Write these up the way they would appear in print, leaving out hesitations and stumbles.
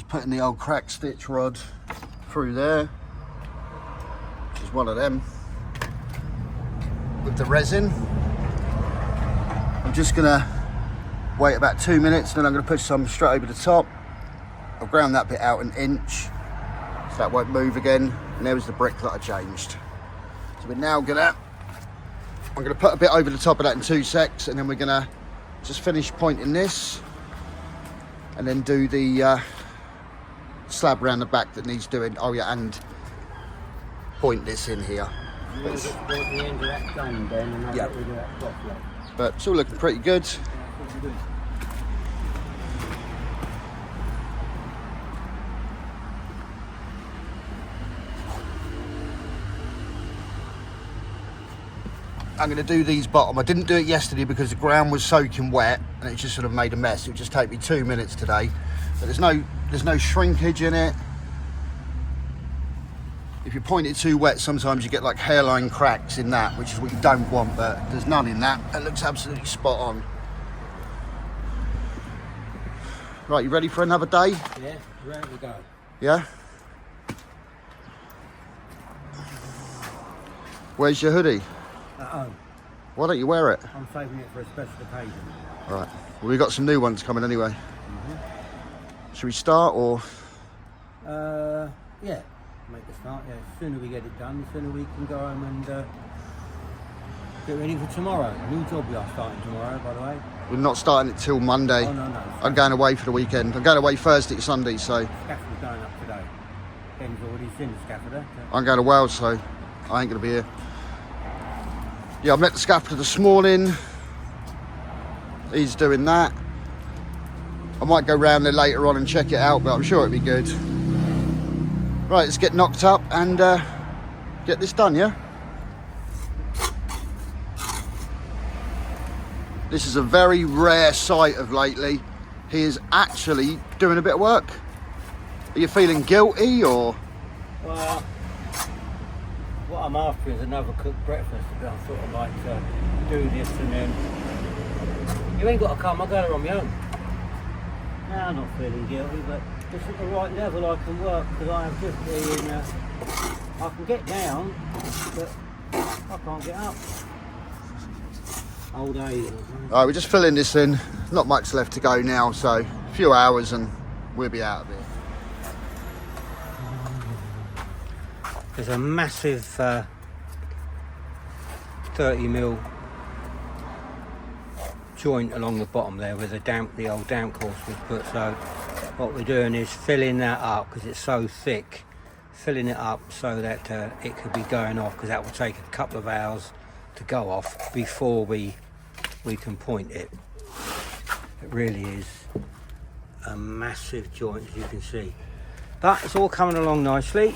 Just putting the old crack stitch rod through there, which is one of them, with the resin. I'm just gonna wait about 2 minutes, then I'm gonna put some straight over the top. I've ground that bit out 1 inch, so that won't move again. And there was the brick that I changed. So we're now I'm gonna put a bit over the top of that in 2 secs, and then we're gonna just finish pointing this, and then do the slab around the back that needs doing. Oh yeah, and point this in here. The end of that done, Ben, and I'll get rid of that cloth. But it's all looking pretty good. I'm going to do these bottom. I didn't do it yesterday because the ground was soaking wet and it just sort of made a mess. It would just take me 2 minutes today. But there's no shrinkage in it. If you point it too wet, sometimes you get like hairline cracks in that, which is what you don't want, but there's none in that. It looks absolutely spot on. Right, you ready for another day? Yeah, ready to go. Yeah? Where's your hoodie? At home. Why don't you wear it? I'm saving it for a special occasion. Right. Well, we've got some new ones coming anyway. Should we start or? Yeah, make a start. Yeah, the sooner we get it done, the sooner we can go home and get ready for tomorrow. A new job we are starting tomorrow, by the way. We're not starting it till Monday. Oh, no. I'm going away for the weekend. I'm going away Thursday to Sunday, so. Scaffold's going up today. Ben's already seen the scaffolder. I'm going to Wales, so I ain't going to be here. Yeah, I met the scaffolder this morning. He's doing that. I might go round there later on and check it out, but I'm sure it'll be good. Right, let's get knocked up and get this done, yeah? This is a very rare sight of lately. He is actually doing a bit of work. Are you feeling guilty or? Well, what I'm after is another cooked breakfast. I sort of like to do this and then you ain't got to come. I got it on my own. No, I'm not feeling guilty, but it's at the right level I can work because I have just been. I can get down, but I can't get up. Old age. Alright, we're just filling this in. Not much left to go now, so a few hours and we'll be out of here. There's a massive 30mm joint along the bottom there with the old damp course we put. So what we're doing is filling that up because it's so thick. Filling it up so that it could be going off, because that will take a couple of hours to go off before we can point it. It really is a massive joint, as you can see. But it's all coming along nicely.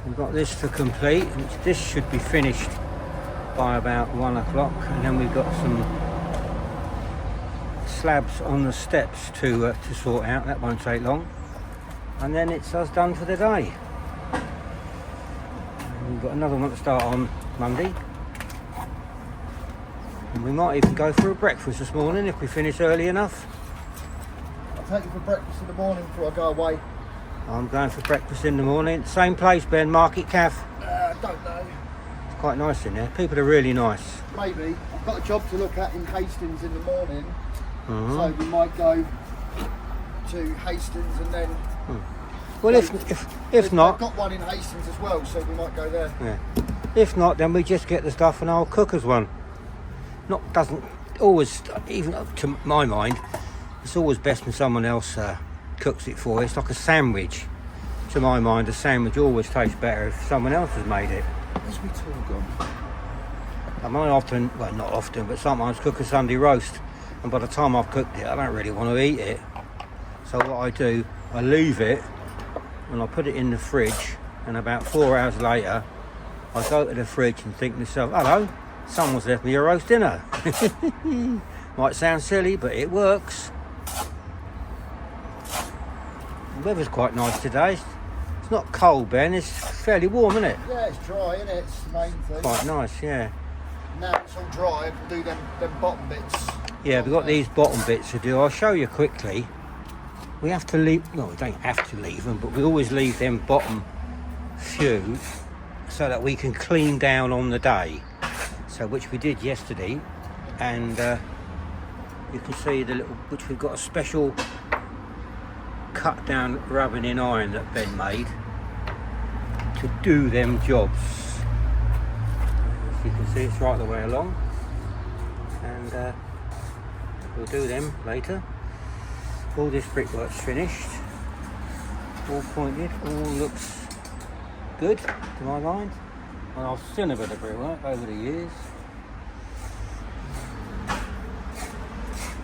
We've got this to complete, and this should be finished by about 1 o'clock, and then we've got some slabs on the steps to sort out. That won't take long, and then it's us done for the day. And we've got another one to start on Monday, and we might even go for a breakfast this morning if we finish early enough. I'll take you for breakfast in the morning before I go away. I'm going for breakfast in the morning. Same place, Ben, Market Cafe. Don't know. It's quite nice in there. People are really nice. Maybe. I've got a job to look at in Hastings in the morning. So we might go to Hastings and then... Well, if not... I've got one in Hastings as well, so we might go there. Yeah. If not, then we just get the stuff and I'll cook as one. Doesn't always, even up to my mind, it's always best when someone else cooks it for you. It's like a sandwich. To my mind, a sandwich always tastes better if someone else has made it. Where's my tool gone? I might often, well not often, but sometimes cook a Sunday roast, and by the time I've cooked it, I don't really want to eat it. So what I do, I leave it and I put it in the fridge, and about 4 hours later, I go to the fridge and think to myself, hello, someone's left me a roast dinner. Might sound silly, but it works. The weather's quite nice today. It's not cold, Ben. It's fairly warm, isn't it? Yeah, it's dry, isn't it? It's the main thing. Quite nice, yeah. Now it's all dry, I can do them bottom bits. Yeah, we've got these bottom bits to do. I'll show you quickly. we have to leave, well, we don't have to leave them, but we always leave them bottom few so that we can clean down on the day. So, which we did yesterday, and you can see the little, which we've got a special cut down rubbing in iron that Ben made to do them jobs. As you can see, it's right the way along, and we'll do them later. All this brickwork's finished, all pointed, all looks good to my mind. And I've seen a bit of brickwork over the years.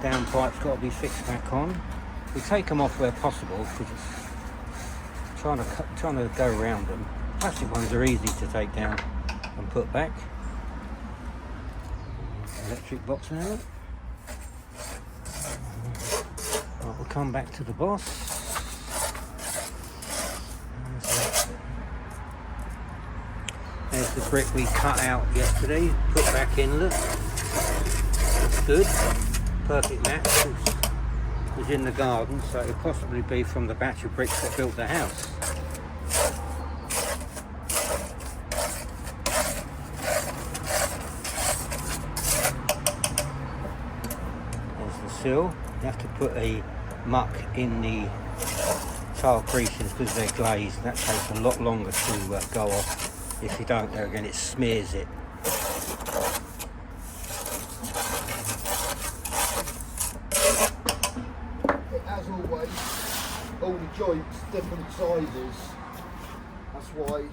Downpipe's got to be fixed back on. We take them off where possible because it's trying to go around them. Plastic ones are easy to take down and put back. Electric box now. Right, we'll come back to the boss. There's the brick we cut out yesterday, put back in, look. It's good. Perfect match. It was in the garden, so it could possibly be from the batch of bricks that built the house. There's the sill. You have to put a muck in the tile creases because they're glazed. That takes a lot longer to go off. If you don't, there again, it smears it. As always, all the joints, different sizes. That's why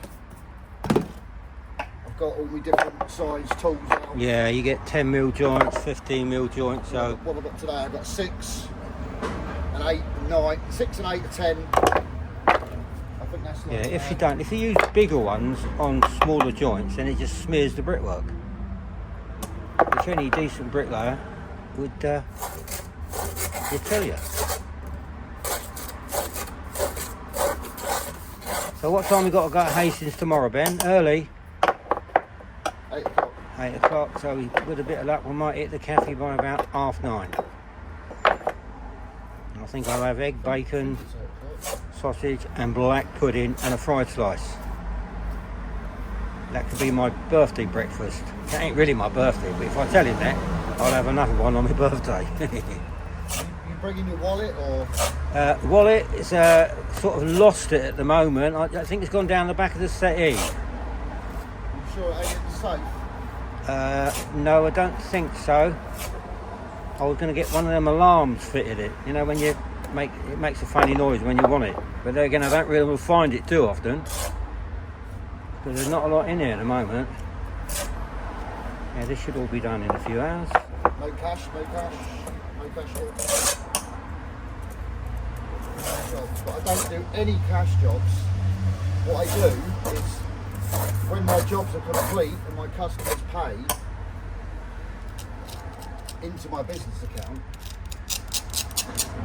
I've got all my different size tools out. Yeah, you get 10mm joints, 15mm joints. So what I've got today, I've got 6 and 8 and 9, 6 and 8 and 10. I think that's yeah, if you use bigger ones on smaller joints, then it just smears the brickwork, which any decent bricklayer would tell you. So what time we got to go to Hastings tomorrow, Ben? Early? 8 o'clock. 8 o'clock, so with a bit of luck we might hit the cafe by about 9:30. I think I'll have egg, bacon, sausage and black pudding and a fried slice. That could be my birthday breakfast. That ain't really my birthday, but if I tell him that, I'll have another one on my birthday. You bringing your wallet or? Wallet is sort of lost it at the moment. I think it's gone down the back of the settee. You sure it ain't in the safe? No, I don't think so. I was going to get one of them alarms fitted it. You know, when you it makes a funny noise when you want it. But then again, I don't really find it too often because there's not a lot in here at the moment. Yeah, this should all be done in a few hours. No cash, no cash, no cash at all. Jobs, but I don't do any cash jobs. What I do is when my jobs are complete and my customers pay into my business account,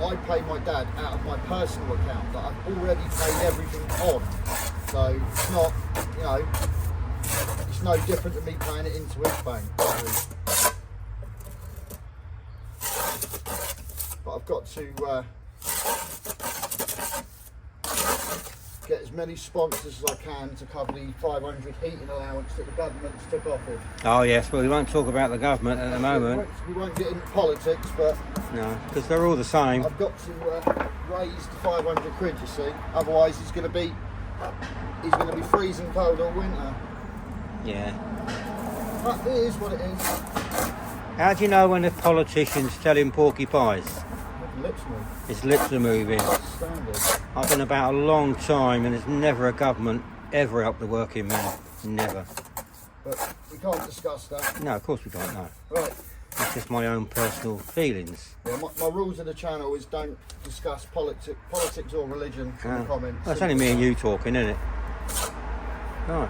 I pay my dad out of my personal account that I've already paid everything on. So it's not, you know, it's no different to me paying it into his bank. But I've got to get as many sponsors as I can to cover the 500 heating allowance that the government's took off it. Oh yes, well we won't talk about the government at the moment. We won't get into politics, but no, because they're all the same. I've got to raise the 500 quid, you see. Otherwise he's going to be freezing cold all winter. Yeah. But it is what it is. How do you know when the politicians tell him porky pies? Lips move. His lips are moving. Standard. I've been about a long time and there's never a government ever helped the working man. Never. But we can't discuss that. No, of course we can't, no. Right. It's just my own personal feelings. Yeah, my rules of the channel is don't discuss politics or religion in the comments. Well, it's only me and you talking, isn't it? Right.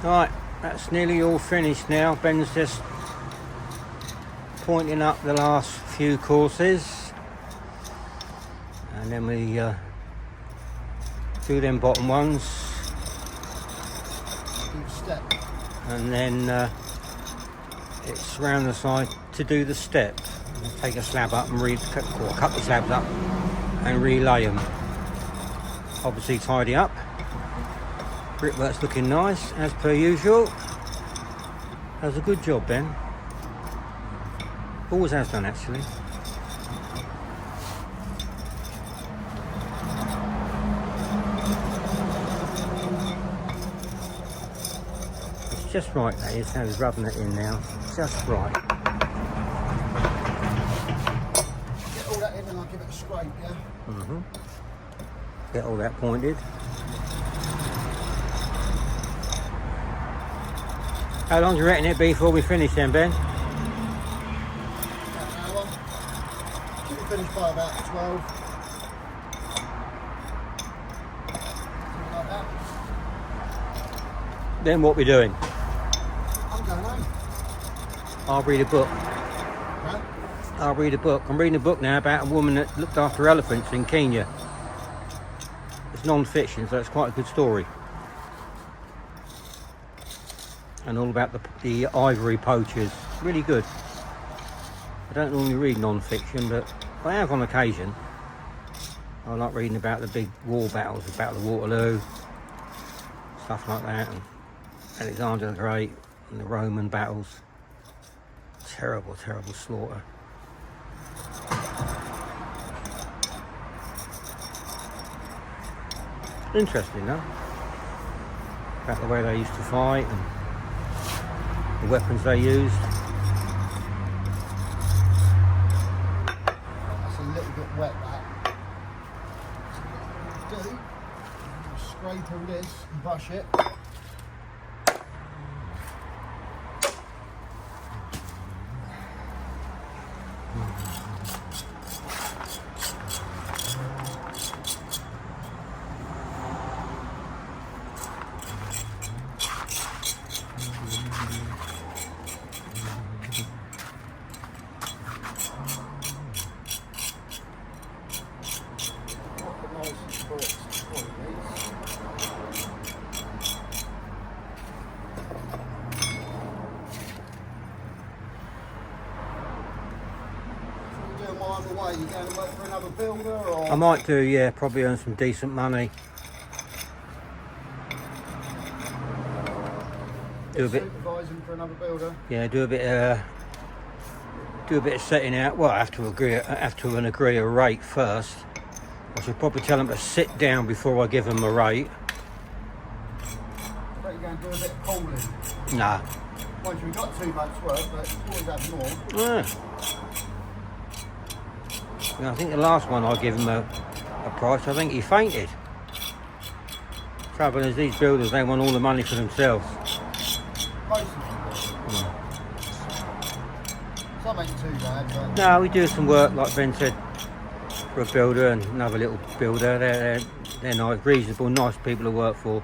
Right, that's nearly all finished now. Ben's just pointing up the last few courses. And then we do them bottom ones. Step. And then it's round the side to do the step. Take a slab up and cut the slabs up and relay them. Obviously tidy up. Brickwork's looking nice as per usual. Does a good job, Ben. Always has done actually. It's just right, that is how he's rubbing it in now. Just right. Get all that in and I'll give it a scrape, yeah? Mm-hmm. Get all that pointed. How long do you reckon it'd be before we finish then, Ben? About an hour. Should be finished by about 12. Something like that. Then what we doing? I'm going home. I'll read a book. Huh? I'll read a book. I'm reading a book now about a woman that looked after elephants in Kenya. It's non-fiction, so it's quite a good story. And all about the ivory poachers. Really good. I don't normally read non-fiction, but I have on occasion. I like reading about the big war battles, the Battle of Waterloo, stuff like that, and Alexander the Great and the Roman battles. Terrible, terrible slaughter. Interesting, though. About the way they used to fight and the weapons they used. That's a little bit wet, that. So what we'll do, scrape all this and brush it. You going to work for another builder, or? I might do, yeah, probably earn some decent money. Do a bit, supervising for another builder. yeah, do a bit of setting out. Well, I have to agree a rate first. I should probably tell them to sit down before I give them a rate. I bet you're going to do a bit of calling. Nah. Once we've got too much work, but always have more. Yeah. I think the last one I give him a price, I think he fainted. Trouble is, these builders, they want all the money for themselves. Most of them do. Some ain't too bad, but... No, we do some work, like Ben said, for a builder and another little builder. They're nice, reasonable, nice people to work for.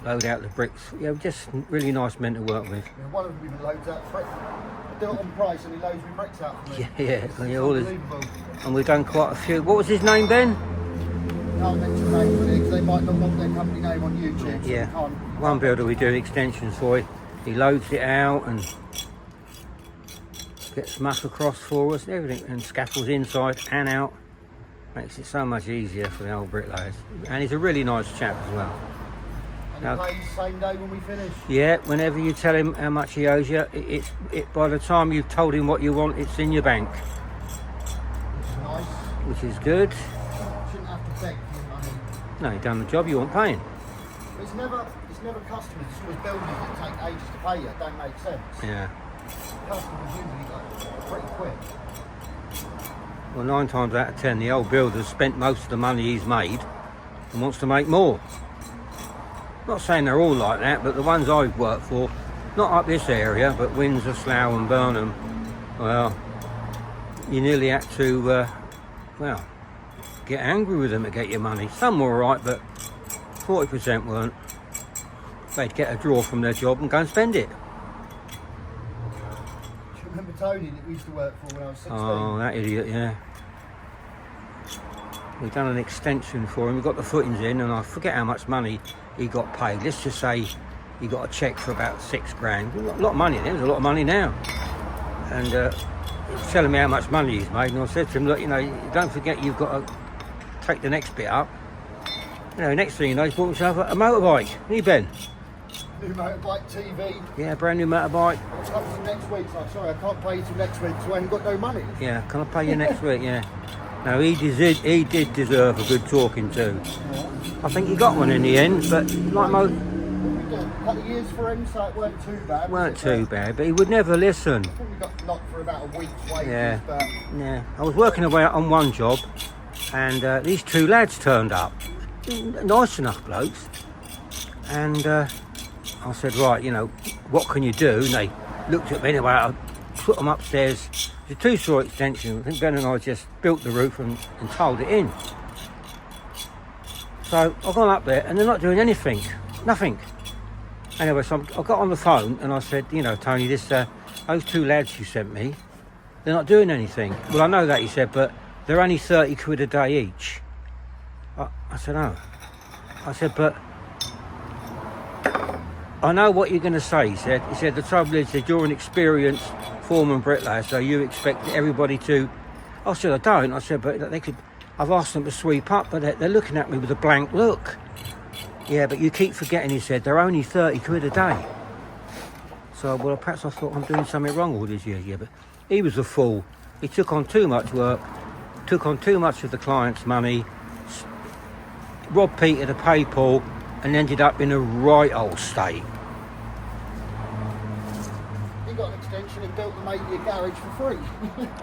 Load out the bricks. Yeah, just really nice men to work with. Yeah, one of them even loads out bricks. I do it on price and he loads me bricks out for me. Yeah, all this. Unbelievable. And we've done quite a few. What was his name, Ben? Can't mention the name because they might not want their company name on YouTube. So Yeah, can't one builder we do extensions for. He loads it out and gets muck across for us and everything, and scaffolds inside and out. Makes it so much easier for the old bricklayers. And he's a really nice chap as well. And Now- he pays the same day when we finish. Yeah, whenever you tell him how much he owes you, by the time you've told him what you want, it's in your bank, It's nice. which is good. Shouldn't have to beg for your money. No, you've done the job you want paying. But it's never customers, it's always builders that take ages to pay you. It don't make sense. Yeah. Customers usually go pretty quick. Well, 9 times out of 10, the old builder's spent most of the money he's made and wants to make more. Not saying they're all like that, but the ones I've worked for, not up this area, but Windsor, Slough and Burnham, well, you nearly had to, get angry with them to get your money. Some were alright, but 40% weren't. They'd get a draw from their job and go and spend it. Do you remember Tony that we used to work for when I was 16? Oh, that idiot, yeah. We've done an extension for him. We got the footings in, and I forget how much money he got paid. Let's just say he got a cheque for about £6 grand. A lot of money then. There's a lot of money now. and he's telling me how much money he's made, and I said to him, look, you know, don't forget you've got to take the next bit up. You know, next thing you know, he's bought himself a motorbike. Hey, Ben? New motorbike, TV. Yeah, brand new motorbike. What's up to next week? So, sorry, I can't pay you till next week because I ain't got no money. Yeah, can I pay you next week? Yeah. No, he did deserve a good talking to. Yeah. I think he got one in the end, but like most... A couple of years for him, so it weren't too bad. Weren't too bad, but he would never listen. I think we got knocked for about a week's wages, Yeah. but... Yeah. I was working away on one job, and these two lads turned up. Nice enough blokes. And I said, right, you know, what can you do? And they looked at me anyway. I put them upstairs. It's a two-story extension. I think Ben and I just built the roof and tiled it in. So I've gone up there and they're not doing anything. Nothing. Anyway, so I got on the phone and I said, you know, Tony, those two lads you sent me, they're not doing anything. Well, I know that, he said, but they're only 30 quid a day each. I said, oh. I said, but I know what you're going to say, he said. He said, the trouble is that you're an experienced foreman bricklayer, so you expect everybody to... I said, I don't. I said, but they could... I've asked them to sweep up, but they're looking at me with a blank look. Yeah, but you keep forgetting, he said, they're only 30 quid a day. So, well, perhaps I thought I'm doing something wrong all these years, yeah, but he was a fool. He took on too much work, took on too much of the client's money, robbed Peter to pay Paul, and ended up in a right old state. He got an extension and built the matey a garage for free.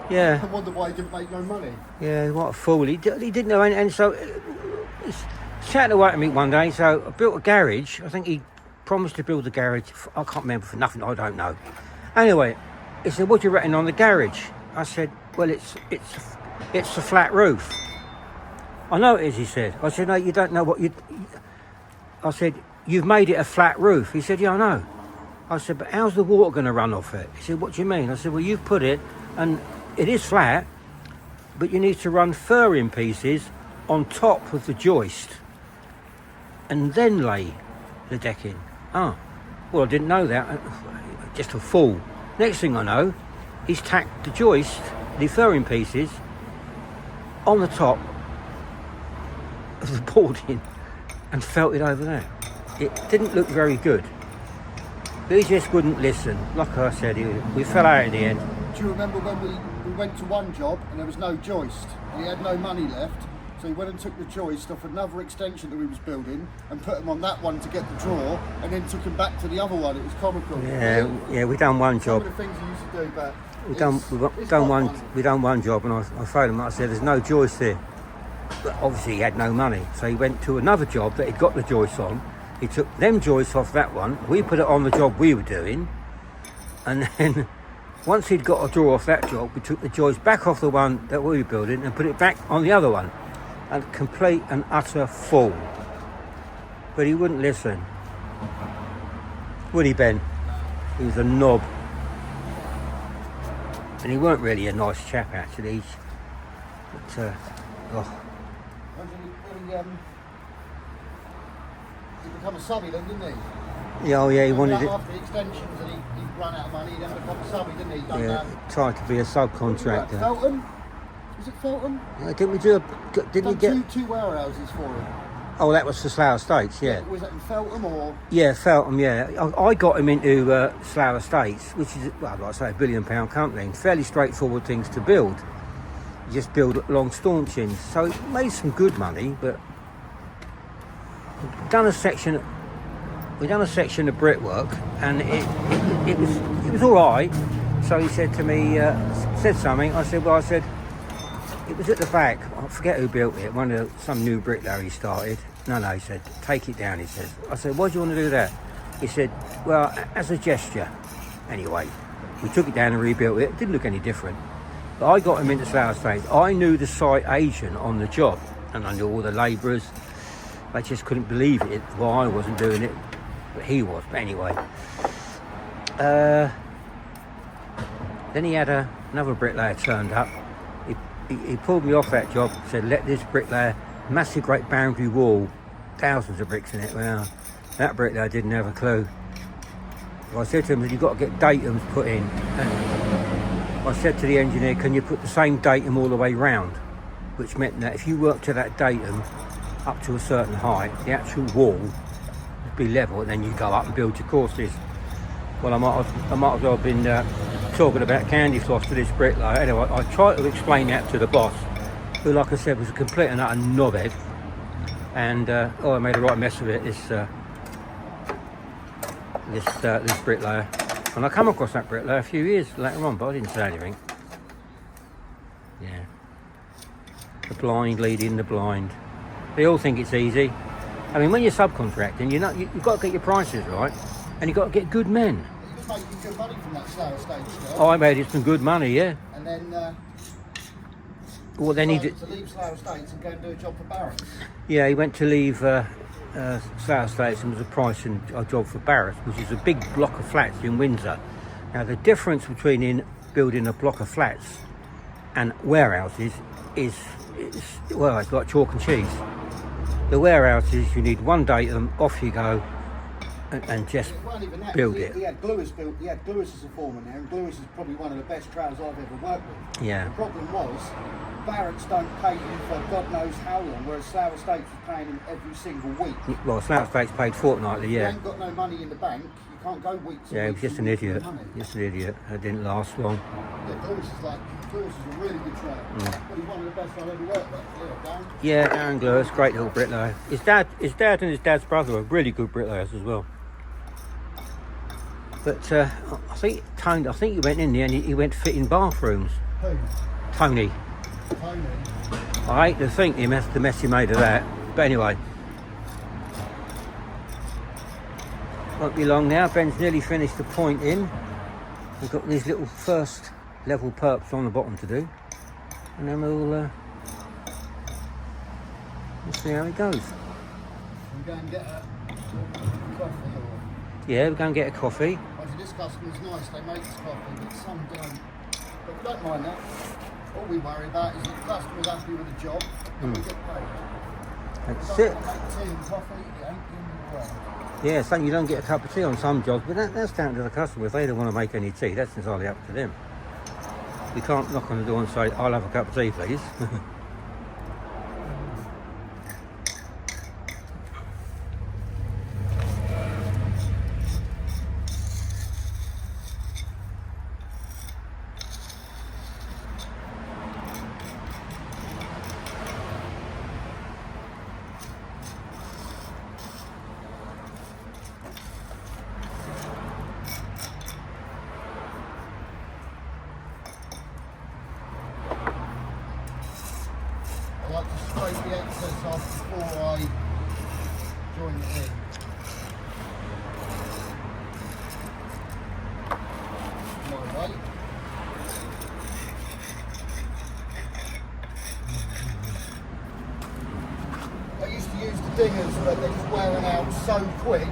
Yeah. I wonder why he didn't make no money. Yeah, what a fool. He didn't know anything, and so he's chatting away to me one day, so I built a garage. I think he promised to build a garage, I can't remember, for nothing, I don't know. Anyway, he said, what do you reckon on the garage? I said, well, it's a flat roof. I know it is, he said. I said, no, you don't know what you... I said, you've made it a flat roof. He said, yeah, I know. I said, but how's the water going to run off it? He said, what do you mean? I said, well, you've put it, and it is flat, but you need to run furring pieces on top of the joist and then lay the decking. Oh, well, I didn't know that. Just a fool. Next thing I know, he's tacked the joist, the furring pieces, on the top of the boarding and felt it over there. It didn't look very good. But he just wouldn't listen. Like I said, we fell out in the end. Do you remember when we went to one job and there was no joist? And he had no money left, so he went and took the joist off another extension that we was building and put him on that one to get the drawer, and then took him back to the other one. It was comical. Yeah, we done one job. Some of the things he used to do, but we done one job, and I phoned him up. I said, "There's no joist here." But obviously, he had no money, so he went to another job that he'd got the joist on. He took them joists off that one. We put it on the job we were doing, and then once he'd got a drawer off that job, we took the joist back off the one that we were building and put it back on the other one. And complete and utter fool. But he wouldn't listen. Would he, Ben? He was a knob. And he weren't really a nice chap, actually. But, he become a subby then, didn't he? Yeah, oh yeah, he wanted it. After the extensions and he ran out of money, he then become a subby, didn't he? Yeah, tried to be a subcontractor. Felton? Was it Felton? Didn't we do didn't we get... two warehouses for him. Oh, that was for Slough Estates, yeah. Was that in Feltham or...? Yeah, Feltham, yeah. I got him into Slough Estates, which is, well, like I say, £1 billion company, and fairly straightforward things to build. You just build long staunchings. So it made some good money, but we done a section of brickwork, and it was all right. So he said to me, said something. I said, it was at the back. I forget who built it. Some new bricklayer he started. No, he said, take it down, he says. I said, why do you want to do that? He said, well, as a gesture. Anyway, we took it down and rebuilt it. It didn't look any different. But I got him into Slough Estates. I knew the site agent on the job, and I knew all the labourers. They just couldn't believe it. Well, I wasn't doing it, but he was. But anyway. Then he had another bricklayer turned up. He pulled me off that job, said, let this bricklayer, massive great boundary wall, thousands of bricks in it. Well, that bricklayer didn't have a clue. Well, I said to him, you've got to get datums put in. And I said to the engineer, can you put the same datum all the way round? Which meant that if you work to that datum up to a certain height, the actual wall would be level, and then you go up and build your courses. Well, I might as well have been talking about candy floss to this bricklayer. Anyway, I tried to explain that to the boss, who, like I said, was a complete and utter knobhead. And I made a right mess of it. This bricklayer. And I come across that bricklayer a few years later on, but I didn't say anything. Yeah. The blind leading the blind. They all think it's easy. I mean, when you're subcontracting, you've got to get your prices right, and you've got to get good men. You were making good money from that Slough Estates job. Oh, I made it some good money, yeah. And then Well, then he did. to leave Slough Estates and go and do a job for Barrett's. Yeah, he went to leave Slough Estates and was a pricing a job for Barrett's, which is a big block of flats in Windsor. Now, the difference between building a block of flats and warehouses is well, it's like chalk and cheese. The warehouses, you need one datum, off you go, and just build it. He had Glewis built. He had Glewis as a foreman there, and Glewis is probably one of the best trowels I've ever worked with. Yeah. The problem was, Barrett's don't pay him for God knows how long, whereas Slough Estates was paying him every single week. Well, Slough Estates paid fortnightly, You yeah. ain't got no money in the bank. You can't go weeks. Yeah, he and was weeks just and an weeks idiot. for money. Just an idiot. It didn't last long. Yeah, Glewis is a really good trowel. Probably one of the best I've ever worked with. Yeah, Darren Glewis, great little bricklayer. His dad and his dad's brother are really good bricklayers as well. But I think he went in there and he went fitting bathrooms. Who? Tony. Tony. I hate to think the mess he made of that. But anyway. Won't be long now. Ben's nearly finished the pointing. We've got these little first level perps on the bottom to do. And then we'll see how it goes. We'll go and get a coffee or... Yeah, we'll go and get a coffee. Obviously this customer's nice, they make us coffee, but some don't. But we don't mind that. All we worry about is if the customer's happy with the job, and we get paid. That's If it. we don't make tea and coffee, it ain't the end of the world. Yeah, so you don't get a cup of tea on some jobs, but that's down to the customer. If they don't want to make any tea, that's entirely up to them. We can't knock on the door and say, I'll have a cup of tea, please. I like to scrape the excess off before I join it in. My way. I used to use the dingers, but they're just wearing out so quick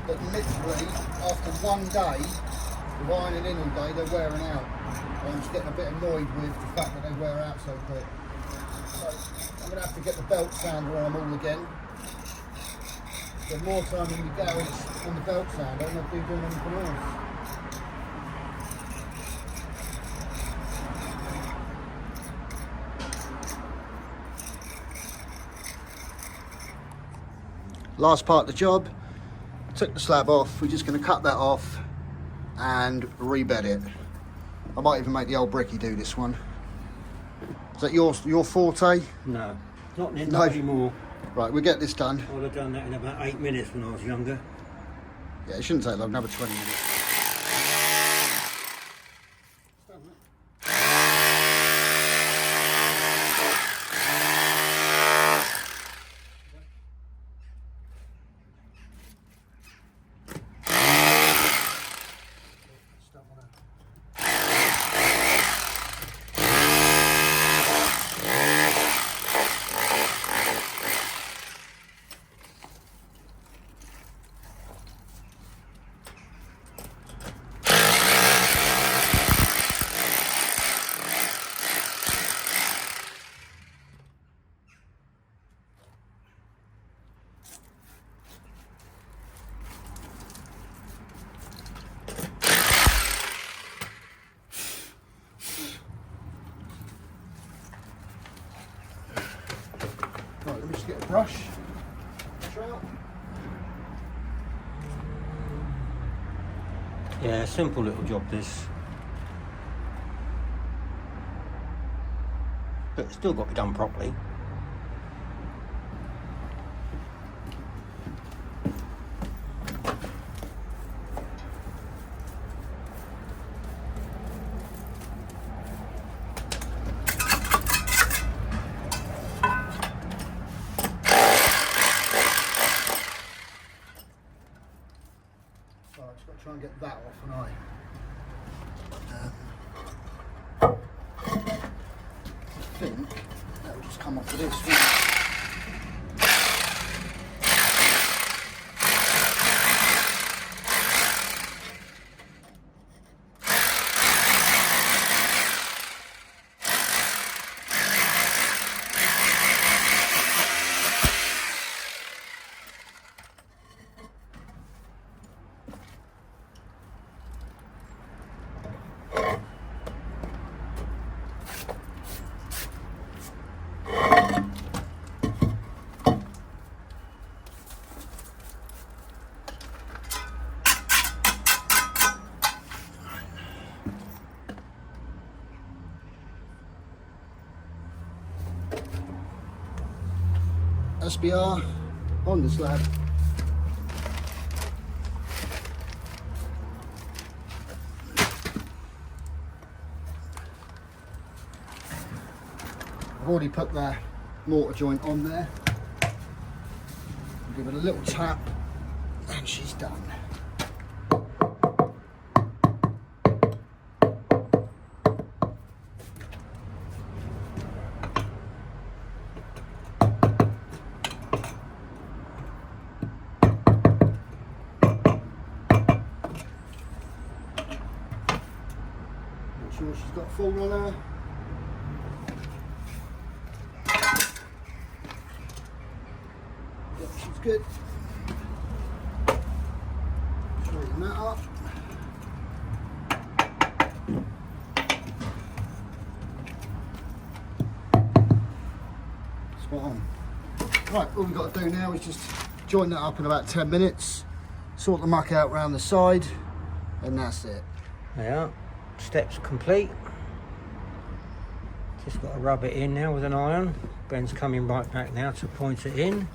that literally after one day of ironing in all day, they're wearing out. I'm just getting a bit annoyed with the fact that they wear out so quick. So I'm going to have to get the belt sounder on them all again. The more time in the garage on the belt sounder than I do doing anything else. Last part of the job, took the slab off. We're just going to cut that off and rebed it. I might even make the old bricky do this one. Is that your forte? No, not No. anymore. Right, we'll get this done. I would have done that in about 8 minutes when I was younger. Yeah, it shouldn't take long, another 20 minutes. get a brush. Trout. Yeah, simple little job this. But it's still got to be done properly. Try and get that off, and I think that will just come off of this. SBR on the slab. I've already put the mortar joint on there. Give it a little tap and she's done. Sure she's got full on her. Yep, she's good. Straighten that up. Spot on. Right, all we've got to do now is just join that up in about 10 minutes, sort the muck out round the side, and that's it. Yeah. Steps complete. Just got to rub it in now with an iron. Ben's coming right back now to point it in.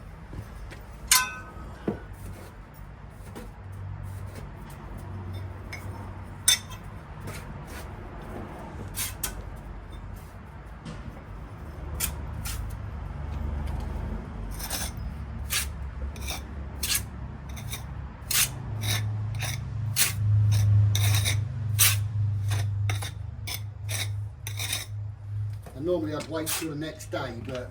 And normally I'd wait till the next day, but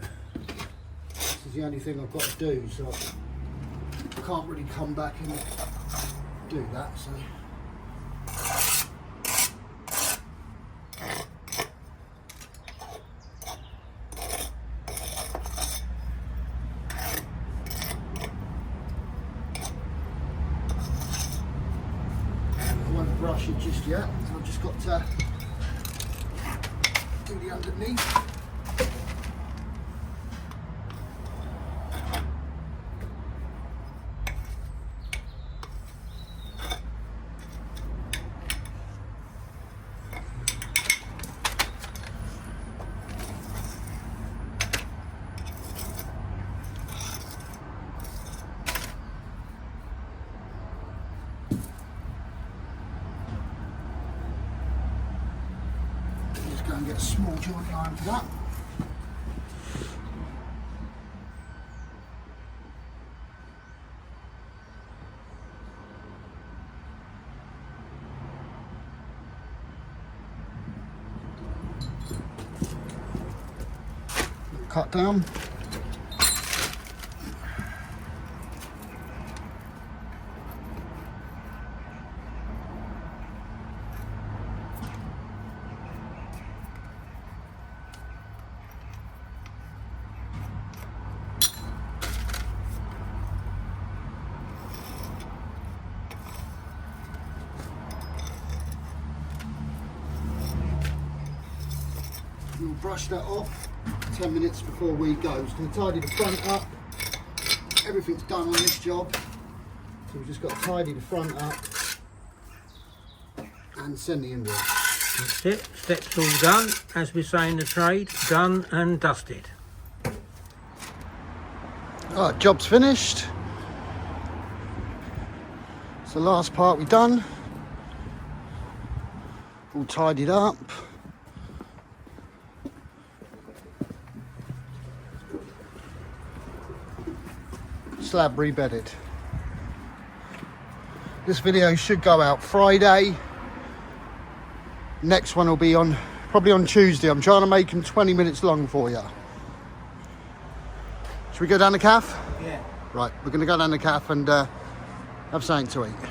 this is the only thing I've got to do, so I can't really come back and do that. So I won't brush it just yet. I've just got to do the underneath. Go and get a small joint iron for that. Cut down. We'll brush that off 10 minutes before we go. Just going to tidy the front up. everything's done on this job. So we've just got to tidy the front up and send the invoice. That's it. Steps all done. As we say in the trade, done and dusted. Alright, job's finished. It's the last part we've done. All tidied up. Slab rebedded. This video should go out Friday. Next one will be on probably on Tuesday. I'm trying to make them 20 minutes long for you. Should we go down the cafe? Yeah. Right, we're going to go down the cafe and have something to eat.